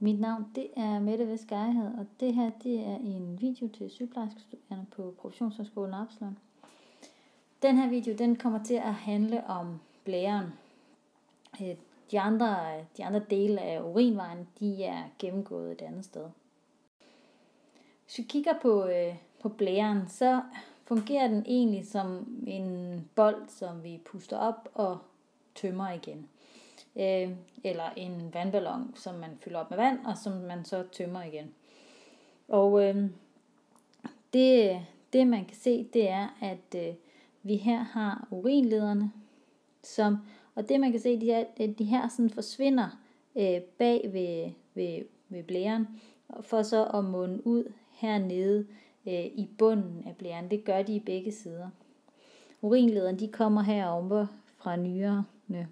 Mit navn det er Mette Vestgejhed, og det her det er en video til sygeplejerskestuderende på Professionshøjskolen Absalon. Den her video den kommer til at handle om blæren. De andre dele af urinvejen de er gennemgået et andet sted. Hvis vi kigger på blæren, så fungerer den egentlig som en bold, som vi puster op og tømmer igen. Eller en vandballon, som man fylder op med vand, og som man så tømmer igen. Og det man kan se, det er, at vi her har urinlederne, og det man kan se, det er, at de her sådan forsvinder bag ved blæren, for så at munde ud hernede i bunden af blæren. Det gør de i begge sider. Urinlederne, de kommer herover fra nyrerne.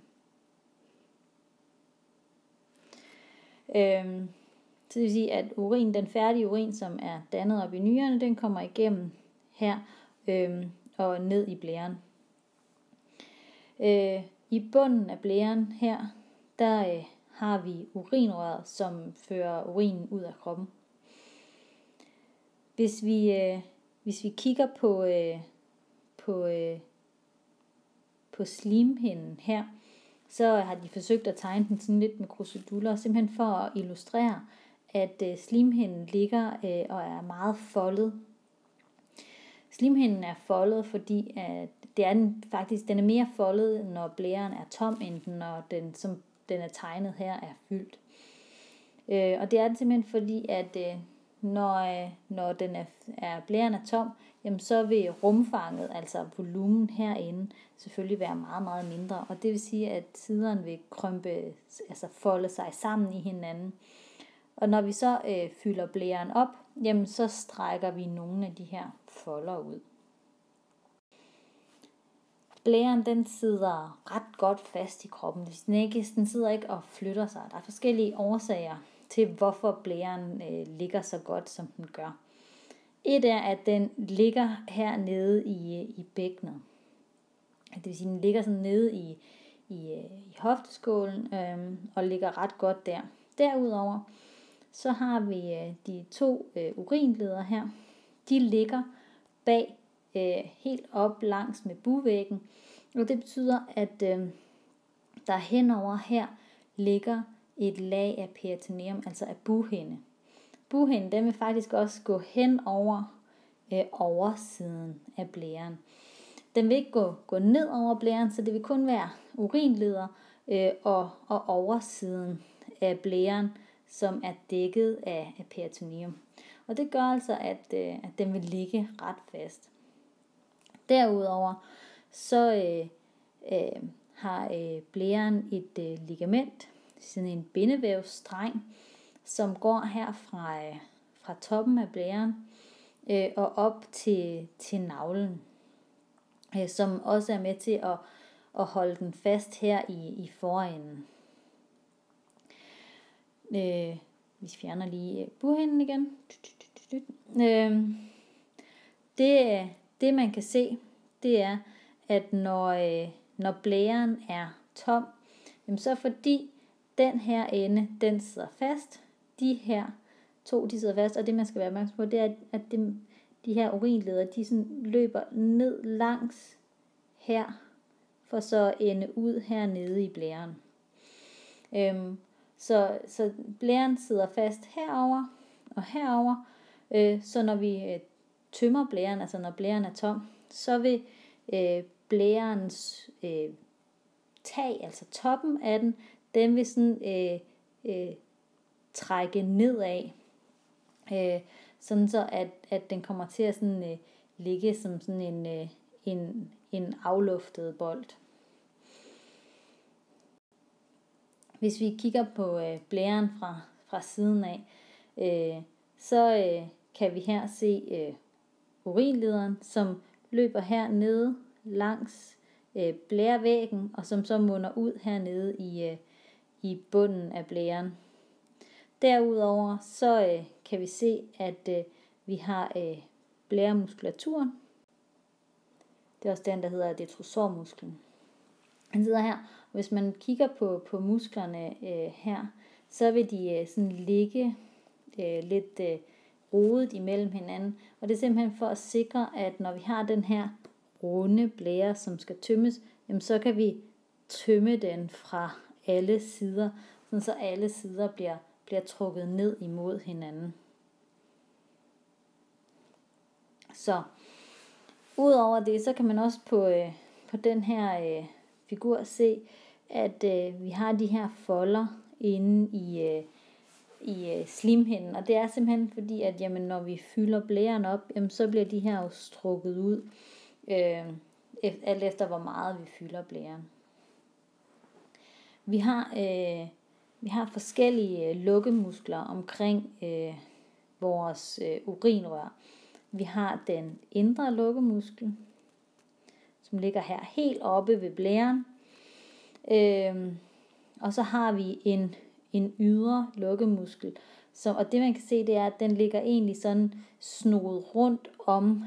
Så det vil sige, at den færdige urin, som er dannet op i nyrerne, den kommer igennem her og ned i blæren. I bunden af blæren her, der har vi urinrøret, som fører urinen ud af kroppen. Hvis vi kigger på slimhinden her, så har de forsøgt at tegne den sådan lidt med kruseduller, simpelthen for at illustrere, at slimhinden ligger og er meget foldet. Slimhinden er foldet, fordi at den er mere foldet, når blæren er tom, end når den, som den er tegnet her, er fyldt. Og det er den simpelthen fordi, at når blæren er tom, jamen så vil rumfanget, altså volumen herinde, selvfølgelig være meget, meget mindre. Og det vil sige, at siderne vil folde sig sammen i hinanden. Og når vi så fylder blæren op, jamen så strækker vi nogle af de her folder ud. Blæren den sidder ret godt fast i kroppen. Den sidder ikke og flytter sig. Der er forskellige årsager til, hvorfor blæren ligger så godt, som den gør. Et er, at den ligger hernede i bækkenet. Det vil sige, at den ligger sådan nede i hofteskålen og ligger ret godt der. Derudover så har vi de to urinleder her. De ligger bag helt op langs med bugvæggen. Og det betyder, at der henover her ligger et lag af peritoneum, altså af bughinde. Bughinden, den vil faktisk også gå hen over oversiden af blæren. Den vil ikke gå ned over blæren, så det vil kun være urinleder og oversiden af blæren, som er dækket af peritoneum. Og det gør altså, at den vil ligge ret fast. Derudover så har blæren et ligament, sådan en bindevævsstreng, som går her fra toppen af blæren og op til navlen, som også er med til at holde den fast her i forenden. Vi fjerner lige bughinden igen. Det man kan se, det er, at når blæren er tom, så fordi den her ende, den sidder fast, de her to, de sidder fast, og det man skal være opmærksom på, det er, at de her urinleder, de sådan løber ned langs her, for så at ende ud hernede i blæren. Så blæren sidder fast herover og herover, så når vi tømmer blæren, altså når blæren er tom, så vil blærens tag, altså toppen af den vil sådan trække nedad, sådan så at den kommer til at sådan, ligge som sådan en afluftet bold. Hvis vi kigger på blæren fra siden af, så kan vi her se urinlederen, som løber hernede langs blærevæggen, og som så munder ud hernede i bunden af blæren. Derudover så kan vi se, at vi har blæremuskulaturen. Det er også den, der hedder detrosormusklen. Den sidder her. Hvis man kigger på musklerne her, så vil de sådan ligge lidt rodet imellem hinanden. Og det er simpelthen for at sikre, at når vi har den her runde blære, som skal tømmes, jamen så kan vi tømme den fra alle sider, sådan så alle sider bliver trukket ned imod hinanden. Så udover det, så kan man også på den her figur se, at vi har de her folder inde i slimhinden, og det er simpelthen fordi, at jamen, når vi fylder blæren op, jamen, så bliver de her jo strukket ud, alt efter hvor meget vi fylder blæren. Vi har forskellige lukkemuskler omkring vores urinrør. Vi har den indre lukkemuskel, som ligger her helt oppe ved blæren. Og så har vi en ydre lukkemuskel. Og det man kan se, det er, at den ligger egentlig sådan snoet rundt om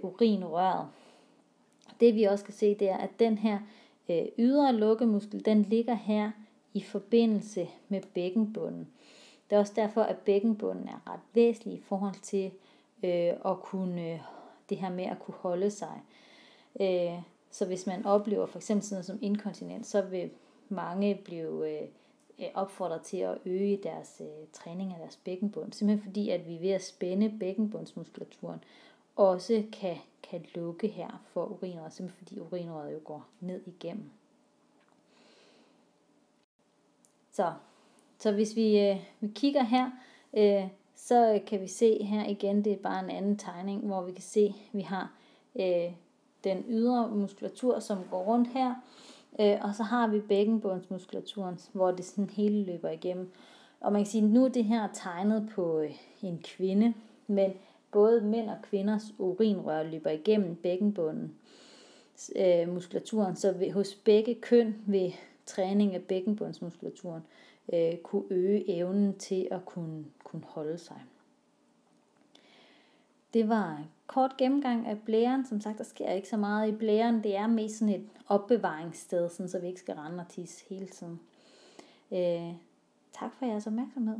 urinrøret. Det vi også kan se, det er, at den her ydre lukkemuskel, den ligger her i forbindelse med bækkenbunden. Det er også derfor, at bækkenbunden er ret væsentlig i forhold til at kunne det her med at kunne holde sig. Så hvis man oplever for eksempel sådan noget som inkontinens, så vil mange blive opfordret til at øge deres træning af deres bækkenbund. Simpelthen fordi, at vi ved at spænde bækkenbundsmuskulaturen også kan lukke her for urinrøret, simpelthen fordi urinrøret jo går ned igennem. Så hvis vi kigger her, så kan vi se her igen, det er bare en anden tegning, hvor vi kan se, at vi har den ydre muskulatur, som går rundt her, og så har vi bækkenbundsmuskulaturen, hvor det sådan hele løber igennem. Og man kan sige, at nu er det her tegnet på en kvinde, men både mænd og kvinders urinrør løber igennem bækkenbunden muskulaturen, så hos begge køn vil træning af bækkenbundsmuskulaturen kunne øge evnen til at kunne holde sig. Det var en kort gennemgang af blæren. Som sagt, der sker ikke så meget i blæren. Det er mest sådan et opbevaringssted, så vi ikke skal rende og tisse hele tiden. Tak for jeres opmærksomhed.